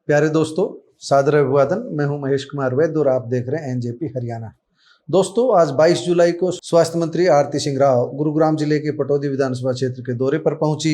प्यारे दोस्तों, सादर अभिवादन। मैं हूं महेश कुमार वैद्य और आप देख रहे हैं एनजेपी हरियाणा। दोस्तों, आज 22 जुलाई को स्वास्थ्य मंत्री आरती सिंह राव गुरुग्राम जिले के पटौदी विधानसभा क्षेत्र के दौरे पर पहुंची।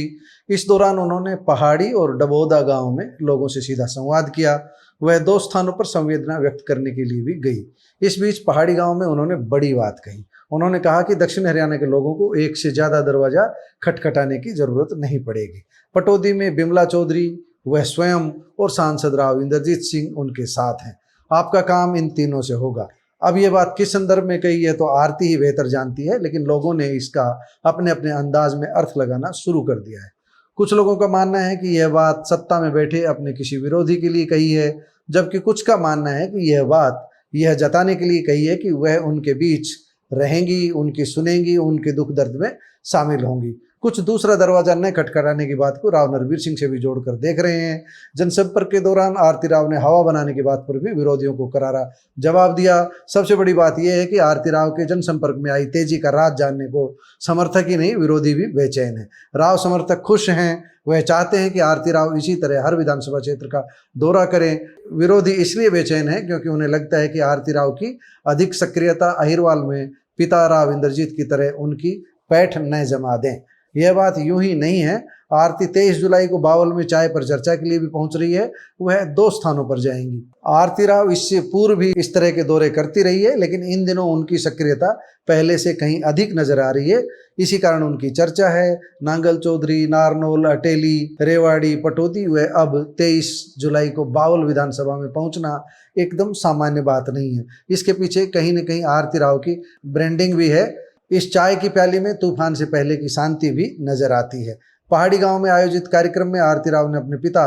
इस दौरान उन्होंने पहाड़ी और डबौदा गांव में लोगों से सीधा संवाद किया। वह 2 स्थानों पर संवेदना व्यक्त करने के लिए भी गई। इस बीच पहाड़ी गांव में उन्होंने बड़ी बात कही। उन्होंने कहा कि दक्षिण हरियाणा के लोगों को एक से ज्यादा दरवाजा खटखटाने की जरूरत नहीं पड़ेगी। पटौदी में बिमला चौधरी, वह स्वयं और सांसद राव इंद्रजीत सिंह उनके साथ हैं। आपका काम इन तीनों से होगा। अब ये बात किस संदर्भ में कही है तो आरती ही बेहतर जानती है, लेकिन लोगों ने इसका अपने अपने अंदाज में अर्थ लगाना शुरू कर दिया है। कुछ लोगों का मानना है कि यह बात सत्ता में बैठे अपने किसी विरोधी के लिए कही है, जबकि कुछ का मानना है कि यह बात यह जताने के लिए कही है कि वह उनके बीच रहेंगी, उनकी सुनेंगी, उनके दुख दर्द में शामिल होंगी। कुछ दूसरा दरवाजा न खटखटाने की बात को राव नरवीर सिंह से भी जोड़कर देख रहे हैं। जनसंपर्क के दौरान आरती राव ने हवा बनाने की बात पर भी विरोधियों को करारा जवाब दिया। सबसे बड़ी बात यह है कि आरती राव के जनसंपर्क में आई तेजी का राज जानने को समर्थक ही नहीं, विरोधी भी बेचैन है। राव समर्थक खुश हैं। वह चाहते हैं कि आरती राव इसी तरह हर विधानसभा क्षेत्र का दौरा करें। विरोधी इसलिए बेचैन है क्योंकि उन्हें लगता है कि आरती राव की अधिक सक्रियता अहिरवाल में पिता राव इंद्रजीत की तरह उनकी पैठ न जमा दें। यह बात यूं ही नहीं है। आरती 23 जुलाई को बावल में चाय पर चर्चा के लिए भी पहुंच रही है। वह 2 स्थानों पर जाएंगी। आरती राव इससे पूर्व भी इस तरह के दौरे करती रही है, लेकिन इन दिनों उनकी सक्रियता पहले से कहीं अधिक नजर आ रही है। इसी कारण उनकी चर्चा है। नांगल चौधरी, नारनौल, अटेली, रेवाड़ी, पटौदी, वह अब 23 जुलाई को बावल विधानसभा में पहुंचना एकदम सामान्य बात नहीं है। इसके पीछे कहीं न कहीं आरती राव की ब्रांडिंग भी है। इस चाय की प्याली में तूफान से पहले की शांति भी नजर आती है। पहाड़ी गांव में आयोजित कार्यक्रम में आरती राव ने अपने पिता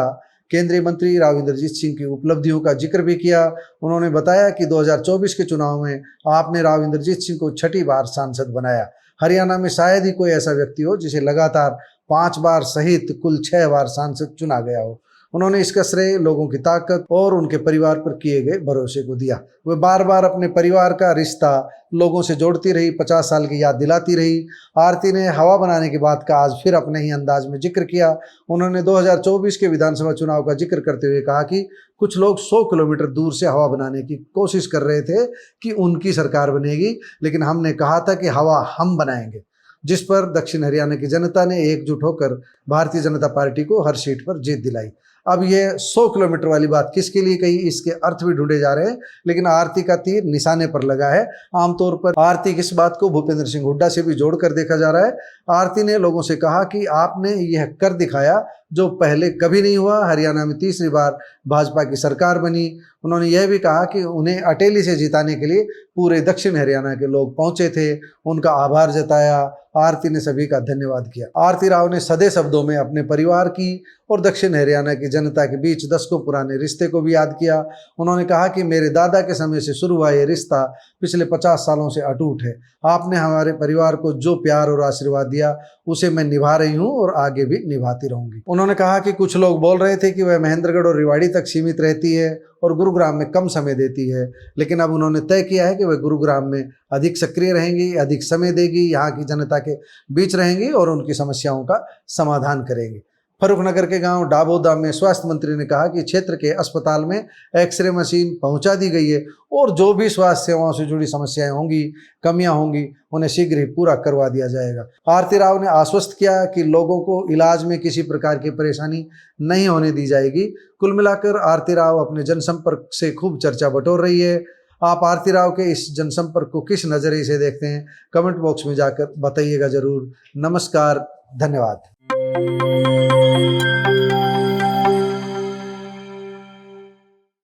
केंद्रीय मंत्री राव इंद्रजीत सिंह की उपलब्धियों का जिक्र भी किया। उन्होंने बताया कि 2024 के चुनाव में आपने राव इंद्रजीत सिंह को 6ठी बार सांसद बनाया। हरियाणा में शायद ही कोई ऐसा व्यक्ति हो जिसे लगातार 5 बार सहित कुल 6 बार सांसद चुना गया हो। उन्होंने इसका श्रेय लोगों की ताकत और उनके परिवार पर किए गए भरोसे को दिया। वे बार बार अपने परिवार का रिश्ता लोगों से जोड़ती रही, 50 साल की याद दिलाती रही। आरती ने हवा बनाने की बात का आज फिर अपने ही अंदाज में जिक्र किया। उन्होंने 2024 के विधानसभा चुनाव का जिक्र करते हुए कहा कि कुछ लोग 100 किलोमीटर दूर से हवा बनाने की कोशिश कर रहे थे कि उनकी सरकार बनेगी, लेकिन हमने कहा था कि हवा हम बनाएंगे, जिस पर दक्षिण हरियाणा की जनता ने एकजुट होकर भारतीय जनता पार्टी को हर सीट पर जीत दिलाई। अब यह 100 किलोमीटर वाली बात किसके लिए कही, इसके अर्थ भी ढूंढे जा रहे हैं, लेकिन आरती का तीर निशाने पर लगा है। आमतौर पर आरती की इस बात को भूपेंद्र सिंह हुड्डा से भी जोड़कर देखा जा रहा है। आरती ने लोगों से कहा कि आपने यह कर दिखाया जो पहले कभी नहीं हुआ। हरियाणा में 3री बार भाजपा की सरकार बनी। उन्होंने यह भी कहा कि उन्हें अटेली से जिताने के लिए पूरे दक्षिण हरियाणा के लोग पहुंचे थे, उनका आभार जताया। आरती ने सभी का धन्यवाद किया। आरती राव ने सधे शब्दों में अपने परिवार की और दक्षिण हरियाणा की जनता के बीच दशकों पुराने रिश्ते को भी याद किया। उन्होंने कहा कि मेरे दादा के समय से शुरू हुआ ये रिश्ता पिछले 50 सालों से अटूट है। आपने हमारे परिवार को जो प्यार और आशीर्वाद दिया उसे मैं निभा रही हूँ और आगे भी निभाती रहूंगी। उन्होंने कहा कि कुछ लोग बोल रहे थे कि वह महेंद्रगढ़ और रेवाड़ी तक सीमित रहती है और गुरुग्राम में कम समय देती है, लेकिन अब उन्होंने तय किया है कि वह गुरुग्राम में अधिक सक्रिय रहेंगी, अधिक समय देगी, यहाँ की जनता के बीच रहेंगी और उनकी समस्याओं का समाधान करेंगी। फर्रुखनगर के गांव डाबोदा में स्वास्थ्य मंत्री ने कहा कि क्षेत्र के अस्पताल में एक्सरे मशीन पहुंचा दी गई है और जो भी स्वास्थ्य सेवाओं से जुड़ी समस्याएं होंगी, कमियां होंगी, उन्हें शीघ्र ही पूरा करवा दिया जाएगा। आरती राव ने आश्वस्त किया कि लोगों को इलाज में किसी प्रकार की परेशानी नहीं होने दी जाएगी। कुल मिलाकर आरती राव अपने जनसंपर्क से खूब चर्चा बटोर रही है। आप आरती राव के इस जनसंपर्क को किस नजरिए से देखते हैं, कमेंट बॉक्स में जाकर बताइएगा जरूर। नमस्कार, धन्यवाद।